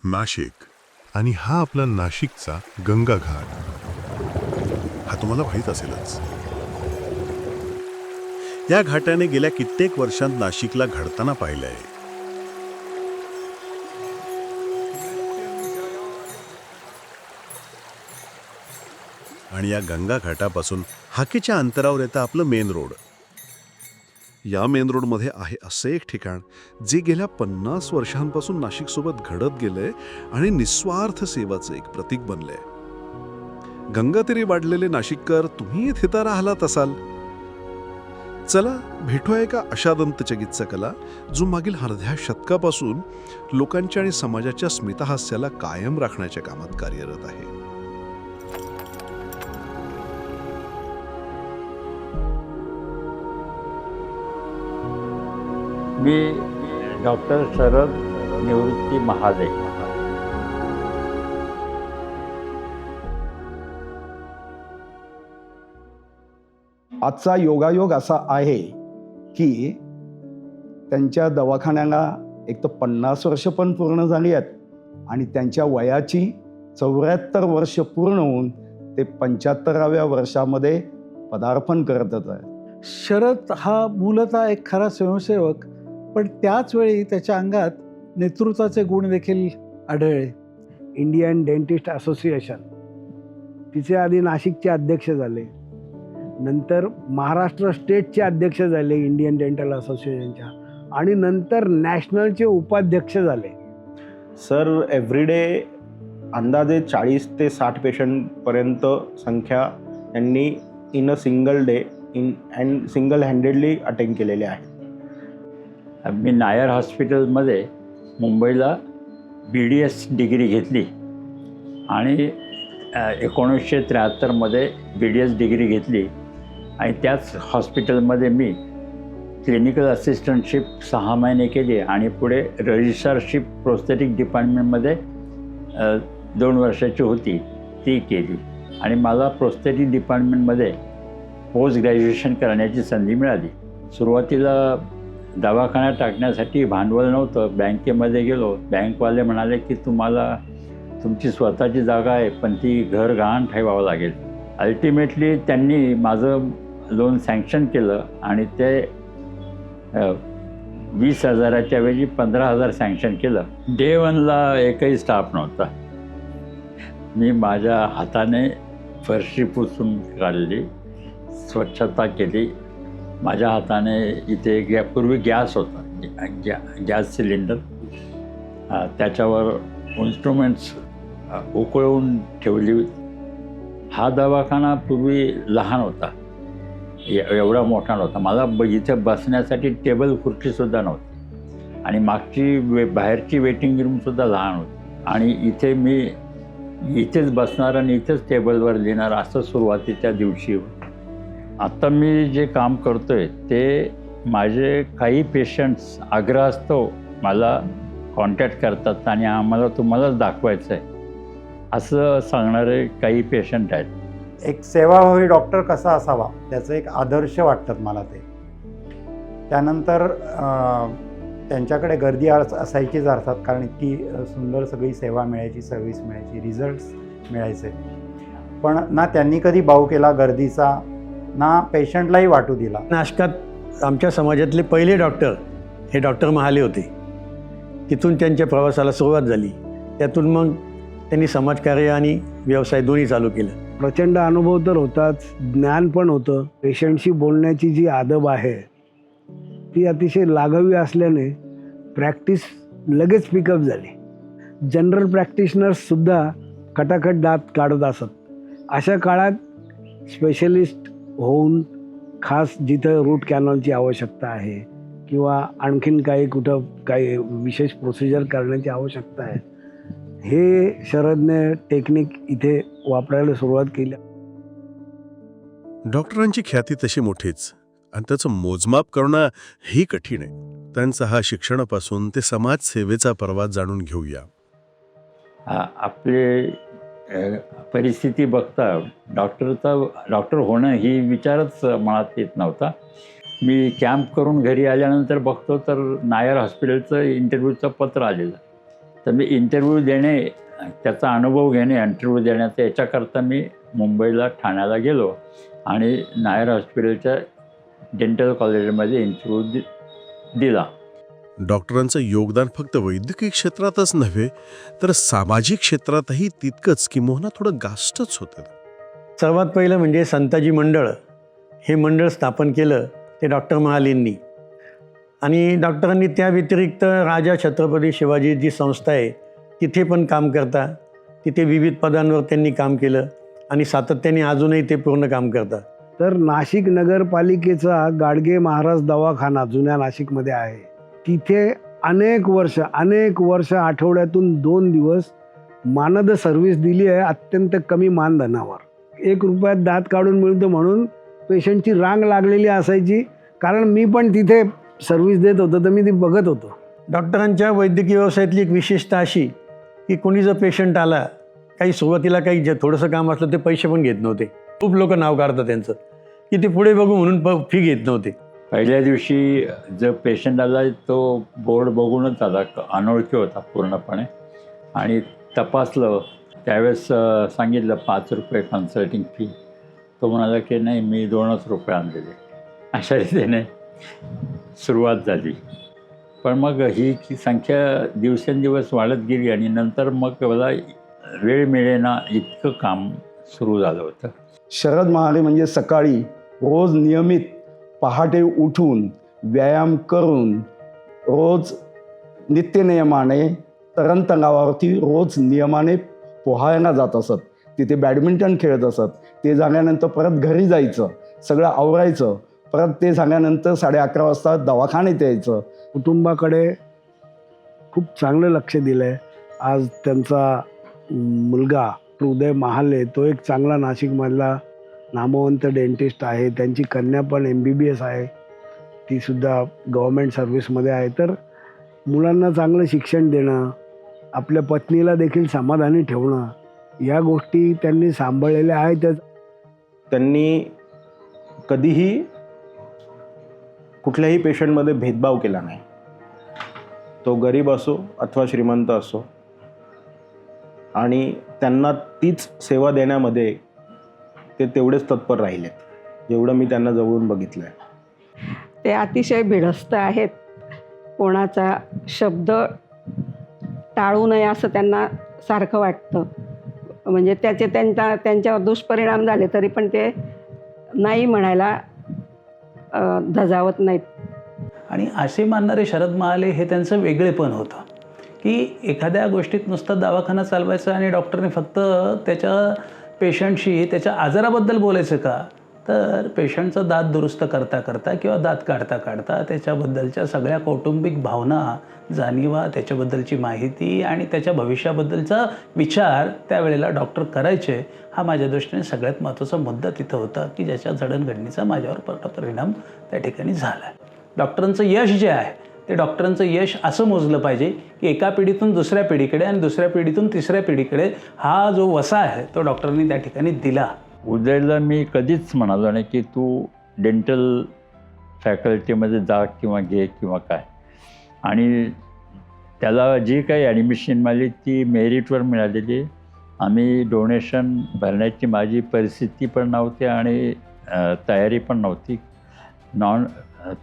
नाशिक आणि हा आपला नाशिकचा गंगा घाट हा तुम्हाला माहीत असेलच. या घाटाने गेल्या कित्येक वर्षांत नाशिकला घडताना पाहिलंय. आणि या गंगा घाटापासून हाकेच्या अंतरावर येतं आपलं मेन रोड. या मेन रोडमध्ये आहे असे एक ठिकाण जे गेल्या 50 वर्षांपासून नाशिकसोबत घडत गेलंय आणि निस्वार्थ सेवाचं एक प्रतीक बनलंय. गंगातीरी वाढलेले नाशिककर तुम्ही इथे तर राहिलात असाल. चला भेटूया एका अशा दंत चिकित्सकाला जो मागील अर्ध्या शतकापासून लोकांच्या आणि समाजाच्या स्मितहास्याला कायम राखण्याच्या कामात कार्यरत आहे. मी डॉक्टर शरद निवृत्ती महाले. आजचा योगायोग असा आहे की त्यांच्या दवाखान्याला एक तर 50 वर्ष पण पूर्ण झाली आहेत आणि त्यांच्या वयाची 74 वर्ष पूर्ण होऊन ते 75व्या वर्षामध्ये पदार्पण करतच आहे. शरद हा मूलतः एक खरा स्वयंसेवक, पण त्याच वेळी त्याच्या अंगात नेतृत्वाचे गुण देखील आढळले. इंडियन डेंटिस्ट असोसिएशन तिचे आधी नाशिकचे अध्यक्ष झाले, नंतर महाराष्ट्र स्टेटचे अध्यक्ष झाले इंडियन डेंटल असोसिएशनच्या, आणि नंतर नॅशनलचे उपाध्यक्ष झाले. सर एव्हरीडे अंदाजे 40 ते 60 पेशंटपर्यंत संख्या त्यांनी in a single day and single handedly attend केलेले आहे. मी नायर हॉस्पिटलमध्ये मुंबईला BDS डिग्री घेतली आणि 1973मध्ये BDS डिग्री घेतली आणि त्याच हॉस्पिटलमध्ये मी क्लिनिकल असिस्टंटशिप 6 महिने केली आणि पुढे रजिस्ट्रारशिप प्रोस्थेटिक डिपार्टमेंटमध्ये 2 वर्षाची होती ती केली आणि मला प्रोस्थेटिक डिपार्टमेंटमध्ये पोस्ट ग्रॅज्युएशन करण्याची संधी मिळाली. सुरुवातीला दवाखान्यात टाकण्यासाठी भांडवल नव्हतं. बँकेमध्ये गेलो, बँकवाले म्हणाले की तुम्हाला तुमची स्वतःची जागा आहे पण ती घर गहाण ठेवावं लागेल. अल्टिमेटली त्यांनी माझं लोन सँक्शन केलं आणि ते 20,000च्या ऐवजी 15,000 सँक्शन केलं. डे 1ला एकही स्टाफ नव्हता. मी माझ्या हाताने फरशी पुसून काढली, स्वच्छता केली. माझ्या हाताने इथे पूर्वी गॅस होता, गॅस सिलेंडर, त्याच्यावर इन्स्ट्रुमेंट्स उकळवून ठेवली. हा दवाखाना पूर्वी लहान होता, एवढा मोठा नव्हता. मला इथे बसण्यासाठी टेबल खुर्चीसुद्धा नव्हती आणि मागची बाहेरची वेटिंग रूमसुद्धा लहान होती आणि इथे मी इथेच बसणार आणि इथेच टेबलवर लिहिणार असं सुरुवातीच्या दिवशी. आत्ता मी जे काम करतो आहे ते माझे काही पेशंट्स आग्रहास्तव मला कॉन्टॅक्ट करतात आणि आम्हाला तुम्हालाच दाखवायचं आहे असं सांगणारे काही पेशंट आहेत. एक सेवाभावी डॉक्टर कसा असावा त्याचं एक आदर्श वाटतात मला ते. त्यानंतर त्यांच्याकडे गर्दी असायचीच अर्थात, कारण इतकी सुंदर सगळी सेवा मिळायची, सर्व्हिस मिळायची, रिझल्ट्स मिळायचे. पण ना त्यांनी कधी बाऊ केला गर्दीचा, ना पेशंटलाही वाटू दिला. नाशकात आमच्या समाजातले पहिले डॉक्टर हे डॉक्टर महाले होते. तिथून त्यांच्या प्रवासाला सुरुवात झाली. त्यातून मग त्यांनी समाजकार्य आणि व्यवसाय दोन्ही चालू केलं. प्रचंड अनुभव तर होताच, ज्ञान पण होतं. पेशंटशी बोलण्याची जी आदब आहे ती अतिशय लाघवी असल्याने प्रॅक्टिस लगेच पिकअप झाली. जनरल प्रॅक्टिशनर्ससुद्धा खटाखट दात काढत असत. अशा काळात स्पेशलिस्ट होऊन खास जिथं रूट कॅनलची आवश्यकता आहे किंवा आणखीन काही विशेष प्रोसिजर करण्याची आवश्यकता आहे, हे शरदने टेक्निक इथे वापरायला सुरुवात केली. डॉक्टरांची ख्याती तशी मोठीच आणि त्याचं मोजमाप करणं ही कठीण आहे. त्यांचा हा शिक्षणापासून ते समाजसेवेचा प्रवास जाणून घेऊया. आपले परिस्थिती बघता डॉक्टर होणं ही विचारच मनात येत नव्हता. मी कॅम्प करून घरी आल्यानंतर बघतो तर नायर हॉस्पिटलचं इंटरव्ह्यूचं पत्र आलेलं तर मी इंटरव्ह्यू देणे, त्याचा अनुभव घेणे, इंटरव्ह्यू देण्याचा याच्याकरता मी मुंबईला ठाण्याला गेलो आणि नायर हॉस्पिटलच्या डेंटल कॉलेजमध्ये इंटरव्ह्यू दिला. डॉक्टरांचं योगदान फक्त वैद्यकीय क्षेत्रातच नव्हे तर सामाजिक क्षेत्रातही तितकंच किंवा थोडं गास्तच होतं. सर्वात पहिलं म्हणजे संताजी मंडळ, हे मंडळ स्थापन केलं ते डॉक्टर महालेंनी. आणि डॉक्टरांनी त्या व्यतिरिक्त राजा छत्रपती शिवाजी जी संस्था आहे तिथे पण काम करता, तिथे विविध पदांवर त्यांनी काम केलं आणि सातत्याने अजूनही ते पूर्ण काम करतात. तर नाशिक नगरपालिकेचा गाडगे महाराज दवाखाना जुन्या नाशिकमध्ये आहे. तिथे अनेक वर्ष आठवड्यातून 2 दिवस मानद सर्व्हिस दिली आहे अत्यंत कमी मानधनावर. 1 रुपयात दात काढून मिळतं म्हणून पेशंटची रांग लागलेली असायची. कारण मी पण तिथे सर्व्हिस देत होतो तर मी ती बघत होतो. डॉक्टरांच्या वैद्यकीय व्यवसायातली एक विशेषता अशी की कोणी जर पेशंट आला, काही सुरुवातीला काही जे थोडंसं काम असलं ते पैसे पण घेत नव्हते. खूप लोक नाव काढतात त्यांचं की ते पुढे बघू म्हणून फी घेत नव्हते. पहिल्या दिवशी जो पेशंट आला तो बोर्ड बघूनच आला, अनोळखी होता पूर्णपणे. आणि तपासलं त्यावेळेस सांगितलं 5 रुपये कन्सल्टिंग फी. तो म्हणाला की नाही मी 2च रुपये आणलेले. अशा रीतीने सुरुवात झाली. पण मग ही संख्या दिवसेंदिवस वाढत गेली आणि नंतर मग मला वेळ मिळेना इतकं काम सुरू झालं होतं. शरद महाले म्हणजे सकाळी रोज नियमित पहाटे उठून व्यायाम करून रोज नित्यनियमाने तरणतलावावरती रोज नियमाने पोहायला जात असत. तिथे बॅडमिंटन खेळत असत. ते झाल्यानंतर परत घरी जायचं, सगळं आवरायचं. परत ते झाल्यानंतर 11:30 वाजता दवाखान्यात यायचं. कुटुंबाकडे खूप चांगलं लक्ष दिलं आहे. आज त्यांचा मुलगा उदय महाले तो एक चांगला नाशिकमधला नामवंत डेंटिस्ट आहे. त्यांची कन्या पण MBBS आहे, तीसुद्धा गव्हर्मेंट सर्व्हिसमध्ये आहे. तर मुलांना चांगलं शिक्षण देणं, आपल्या पत्नीला देखील समाधानी ठेवणं, या गोष्टी त्यांनी सांभाळलेल्या आहेत. त्यांनी कधीही कुठल्याही पेशंटमध्ये भेदभाव केला नाही. तो गरीब असो अथवा श्रीमंत असो. आणि त्यांना तीच सेवा देण्यामध्ये ते तेवढेच तत्पर राहिलेत जेवढं मी त्यांना जवळून बघितलं आहे. ते अतिशय भिडस्त आहेत. कोणाचा शब्द टाळू नये असं त्यांना सारखं वाटतं. म्हणजे त्यांच्यावर दुष्परिणाम झाले तरी पण ते नाही म्हणायला धजावत नाहीत. आणि असे मानणारे शरद महाले हे त्यांचं वेगळेपण होतं की एखाद्या गोष्टीत नुसतं दवाखाना चालवायचं आणि डॉक्टरने फक्त त्याच्या पेशंटशी त्याच्या आजाराबद्दल बोलायचं का, तर पेशंटचं दात दुरुस्त करता करता किंवा दात काढता काढता त्याच्याबद्दलच्या सगळ्या कौटुंबिक भावना, जाणीवा, त्याच्याबद्दलची माहिती आणि त्याच्या भविष्याबद्दलचा विचार त्यावेळेला डॉक्टर करायचे. हा माझ्या दृष्टीने सगळ्यात महत्त्वाचा मुद्दा तिथं होता की ज्याच्या जडणघडणीचा माझ्यावर परिणाम त्या ठिकाणी झाला. डॉक्टरांचं यश जे आहे ते डॉक्टरांचं यश असं मोजलं पाहिजे की एका पिढीतून दुसऱ्या पिढीकडे आणि दुसऱ्या पिढीतून तिसऱ्या पिढीकडे हा जो वसा आहे तो डॉक्टरांनी त्या ठिकाणी दिला. उदयला मी कधीच म्हणालो नाही की तू डेंटल फॅकल्टीमध्ये जा किंवा घे किंवा काय. आणि त्याला जी काही ॲडमिशन मिळाली ती मेरिटवर मिळालेली. आम्ही डोनेशन भरण्याची माझी परिस्थिती पण नव्हती आणि तयारी पण नव्हती.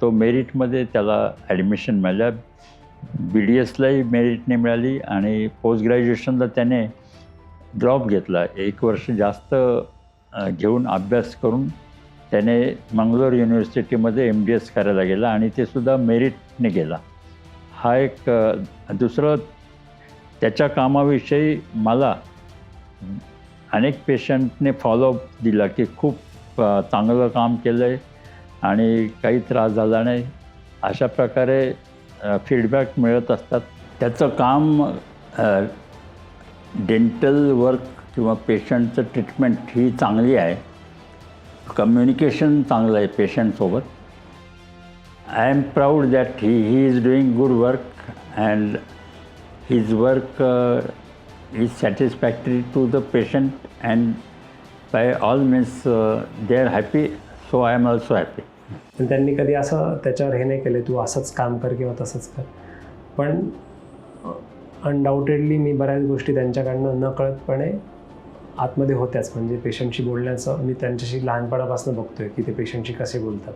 तो मेरिटमध्ये त्याला ॲडमिशन मिळाल्या. BDSलाही मेरिटने मिळाली आणि पोस्ट ग्रॅज्युएशनला त्याने ड्रॉप घेतला. 1 वर्ष जास्त घेऊन अभ्यास करून त्याने मंगलोर युनिव्हर्सिटीमध्ये MDS करायला गेला आणि ते सुद्धा मेरिटने गेला. हा एक दुसरं त्याच्या कामाविषयी मला अनेक पेशंटने फॉलोअप दिला की खूप चांगलं काम केलं आहे आणि काही त्रास झाला नाही. अशा प्रकारे फीडबॅक मिळत असतात. त्याचं काम डेंटल वर्क किंवा पेशंटचं ट्रीटमेंट ही चांगली आहे. कम्युनिकेशन चांगलं आहे पेशंटसोबत. I am proud that he is doing good work and his work is satisfactory to the patient and by all means they are happy. So I am also happy. पण त्यांनी कधी असं त्याच्यावर हे नाही केले तू असंच काम कर किंवा तसंच कर. पण अनडाऊटेडली मी बऱ्याच गोष्टी त्यांच्याकडनं नकळतपणे आतमध्ये होत्याच. म्हणजे पेशंटशी बोलण्याचं मी त्यांच्याशी लहानपणापासून बघतोय की ते पेशंटशी कसे बोलतात.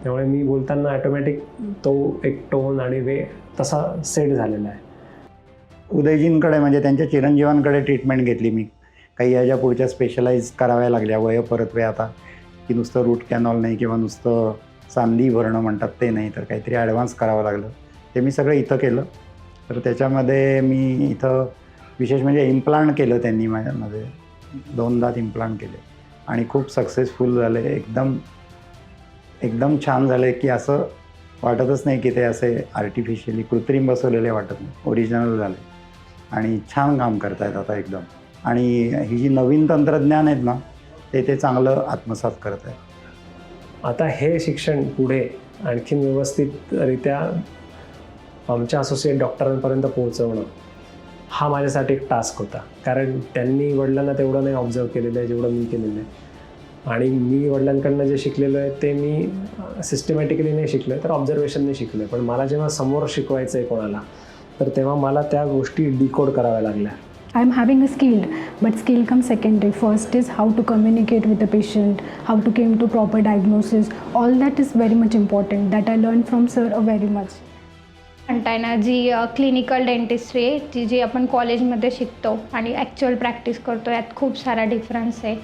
त्यामुळे मी बोलताना ॲटोमॅटिक तो एक टोन आणि वे तसा सेट झालेला आहे. उदयजींकडे म्हणजे त्यांच्या चिरंजीवांकडे ट्रीटमेंट घेतली मी. काही याच्या पुढच्या स्पेशलाइज कराव्या लागल्या वय परतवे आता, की नुसतं रूट कॅनॉल नाही किंवा नुसतं सांधी भरणं म्हणतात ते नाही, तर काहीतरी ॲडव्हान्स करावं लागलं. ते मी सगळं इथं केलं. तर त्याच्यामध्ये मी इथं विशेष म्हणजे इम्प्लांट केलं त्यांनी माझ्यामध्ये. 2 दात इम्प्लांट केले आणि खूप सक्सेसफुल झाले. एकदम छान झाले की असं वाटतच नाही की ते असे आर्टिफिशियली कृत्रिम बसवलेले वाटत नाही, ओरिजिनल झाले आणि छान काम करत आहेत आता एकदम. आणि ही जी नवीन तंत्रज्ञान आहेत ना ते चांगलं आत्मसात करत आहेत. आता हे शिक्षण पुढे आणखीन व्यवस्थितरित्या आमच्या असोसिएट डॉक्टरांपर्यंत पोहोचवणं हा माझ्यासाठी एक टास्क होता. कारण त्यांनी वडिलांना तेवढं नाही ऑब्झर्व केलेलं आहे जेवढं मी केलेलं आहे. आणि मी वडिलांकडनं जे शिकलेलो आहे ते मी सिस्टमॅटिकली नाही शिकलो आहे, तर ऑब्झर्वेशनने शिकलो आहे. पण मला जेव्हा समोर शिकवायचं आहे कोणाला, तर तेव्हा मला त्या गोष्टी डिकोड कराव्या लागल्या. I am having a skill, but skill comes secondary. First is how to communicate with the patient, how to come to proper diagnosis. All that is very much important. That I learned from sir very much. म्हणताय ना, जी clinical dentistry आहे जी आपण कॉलेजमध्ये शिकतो आणि actual practice करतो, यात खूप सारा डिफरन्स आहे,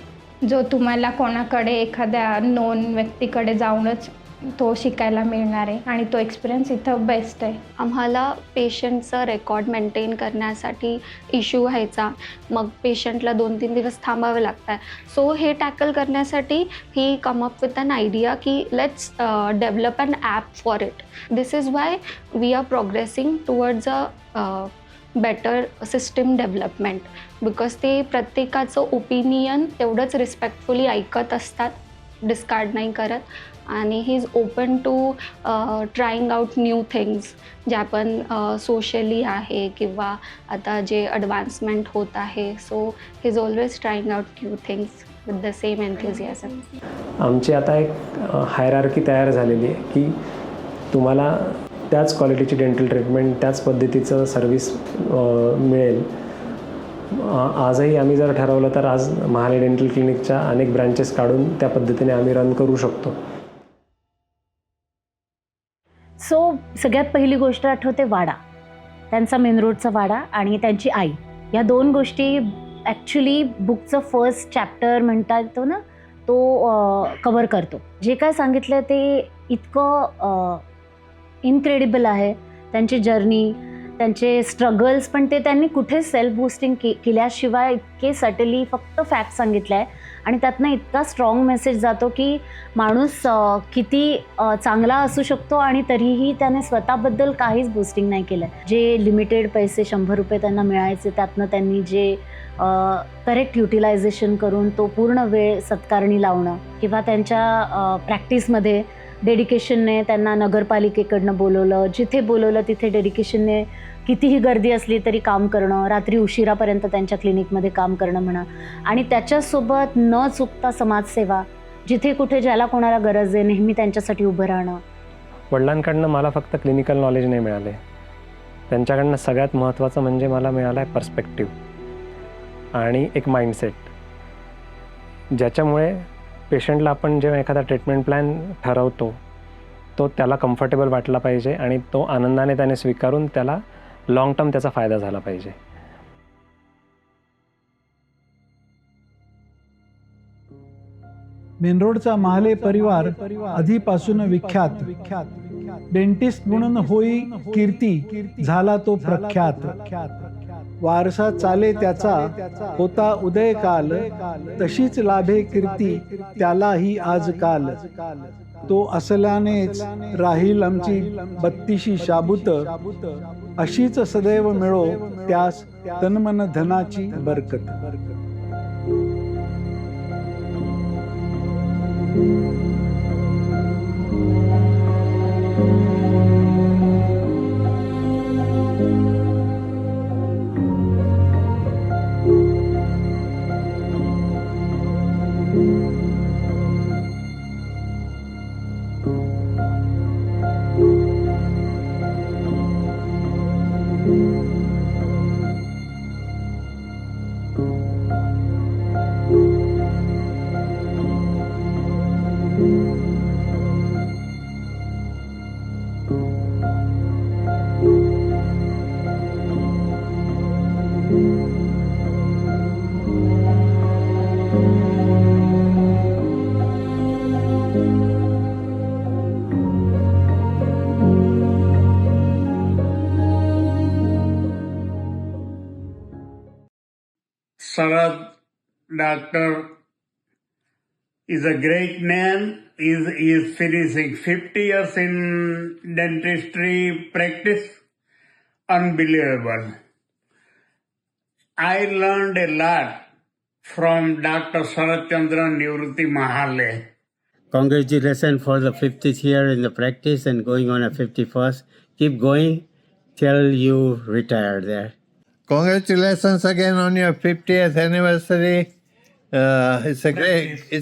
जो तुम्हाला कोणाकडे एखाद्या नोन व्यक्तीकडे जाऊनच तो शिकायला मिळणार आहे. आणि तो एक्सपिरियन्स इथं बेस्ट आहे. आम्हाला पेशंटचं रेकॉर्ड मेंटेन करण्यासाठी इश्यू व्हायचा, मग पेशंटला 2-3 दिवस थांबावे लागतात. सो हे टॅकल करण्यासाठी he come up with an idea की let's develop an app for it. This is why we are progressing towards a better system development. Because ते प्रत्येकाचं ओपिनियन तेवढंच रिस्पेक्टफुली ऐकत असतात, डिस्कार्ड नाही करत. आणि he is open to trying out new things, ज्या पण सोशली आहे किंवा आता जे ॲडव्हान्समेंट होत आहे. So he is always trying out new things with the same enthusiasm. आमची आता एक हायरार्की तयार झालेली आहे की तुम्हाला त्याच क्वालिटीची डेंटल ट्रीटमेंट, त्याच पद्धतीचं सर्विस मिळेल. आजही आम्ही जर ठरवलं तर आज महाले डेंटल क्लिनिकच्या अनेक ब्रँचेस काढून त्या पद्धतीने आम्ही रन करू शकतो. सो सगळ्यात पहिली गोष्ट आठवते वाडा, त्यांचा मेन रोडचा वाडा आणि त्यांची आई. या 2 गोष्टी ॲक्च्युली बुकचं फर्स्ट चॅप्टर म्हणता येतो ना, तो कवर करतो. जे काय सांगितलं ते इतकं इनक्रेडिबल आहे. त्यांची जर्नी, त्यांचे स्ट्रगल्स, पण ते त्यांनी कुठे सेल्फ बूस्टिंग केल्याशिवाय इतके सटली फक्त फॅक्ट सांगितलं आहे. आणि त्यातनं इतका स्ट्रॉंग मेसेज जातो की माणूस किती चांगला असू शकतो आणि तरीही त्याने स्वतःबद्दल काहीच बूस्टिंग नाही केलं. जे लिमिटेड पैसे 100 रुपये त्यांना मिळायचे, त्यातनं त्यांनी जे करेक्ट युटिलायझेशन करून तो पूर्ण वेळ सत्कारणी लावणं, किंवा त्यांच्या प्रॅक्टिसमध्ये डेडिकेशनने त्यांना नगरपालिकेकडनं बोलवलं, जिथे बोलवलं तिथे डेडिकेशनने कितीही गर्दी असली तरी काम करणं, रात्री उशिरापर्यंत त्यांच्या क्लिनिकमध्ये काम करणं म्हणा. आणि त्याच्यासोबत न चुकता समाजसेवा, जिथे कुठे ज्याला कोणाला गरज आहे नेहमी त्यांच्यासाठी उभं राहणं. वडिलांकडनं मला फक्त क्लिनिकल नॉलेज नाही मिळाले, त्यांच्याकडनं सगळ्यात महत्त्वाचं म्हणजे मला मिळालं आहे पर्स्पेक्टिव्ह आणि एक माइंडसेट, ज्याच्यामुळे पेशंटला आपण जेव्हा एखादा ट्रीटमेंट प्लॅन ठरवतो तो त्याला कम्फर्टेबल वाटला पाहिजे आणि तो आनंदाने त्याने स्वीकारून त्याला लॉंग टर्म त्याचा फायदा झाला पाहिजे. मेन रोडचा महाले परिवार आधीपासून विख्यात. डेंटिस्ट म्हणून होई कीर्ती, झाला तो प्रख्यात. वारसा चाले त्याचा, होता उदय काल, तशीच लाभे कीर्ती त्यालाही आजकाल. तो असल्यानेच राहील आमची 32शी शाबूत, अशीच सदैव मिळो त्यास तन्मन धनाची बरकत. Sarad doctor is a great man. Is finishing 50 years in dentistry practice. Unbelievable. I learned a lot from Dr. Sarath Chandra Nivruti Mahale. Congratulations for the 50th year in the practice and going on a 51st. Keep going till you retire there. Congratulations again on your 50th anniversary. It's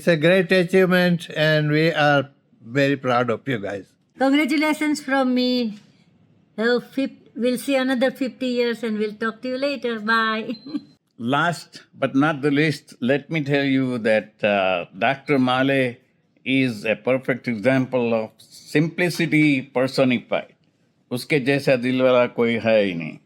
a great achievement, and we are very proud of you guys. Congratulations from me. We'll see another 50 years and we'll talk to you later. Bye. Last but not the least, let me tell you that Dr. Mahale is a perfect example of simplicity personified. उसके जैसा दिल वाला कोई है ही नहीं.